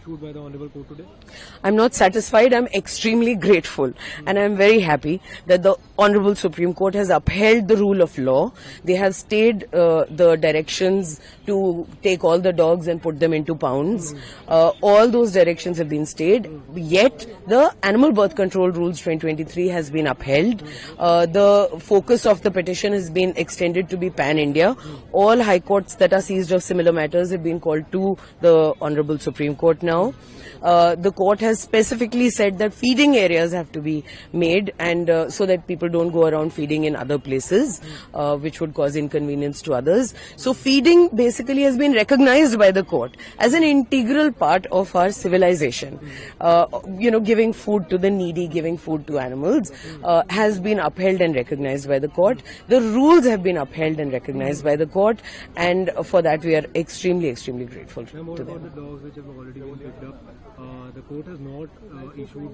issued by the Honorable Court today? I'm not satisfied. I'm extremely grateful, and I'm very happy that the Honorable Supreme Court has upheld the rule of law. They have stayed the directions to take all the dogs and put them into pounds. All those directions have been stayed. Yet the Animal Birth Control Rules 2023 has been upheld. The focus of the petition has been extended to be pan-India. All high courts that are seized of similar matters have been called to the Honorable Supreme Court now. The court has specifically said that feeding areas have to be made, and so that people don't go around feeding in other places, which would cause inconvenience to others. So feeding basically has been recognized by the court as an integral part of our civilization. Giving food to the needy, giving food to animals has been upheld and recognized by the court. The rules have been upheld and recognized by the court, and for that we are extremely, extremely grateful to them. What about the dogs which have already been picked up? The court has not issued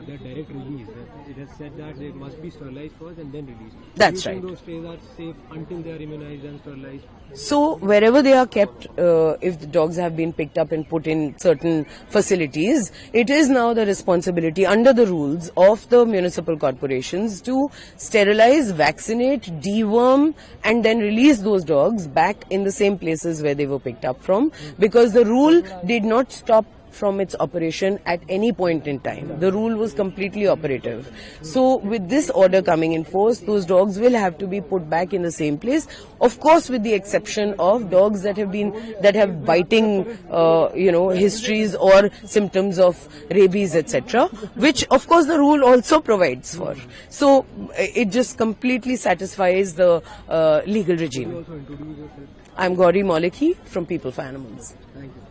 their direct release. It has said that they must be sterilized first and then released. That's Do you right. think those strays are safe until they are immunized and sterilized? So wherever they are kept, if the dogs have been picked up and put in certain facilities, it is now the responsibility under the rules of the municipal corporations to sterilize, vaccinate, deworm, and then release those dogs back in the same places where they were picked up from, because the rule did not stop from its operation at any point in time. The rule was completely operative. So with this order coming in force, those dogs will have to be put back in the same place, of course with the exception of dogs that have biting histories or symptoms of rabies, etc., which of course the rule also provides for. So it just completely satisfies the legal regime. I'm Gauri Molekhi from People for Animals. Thank you.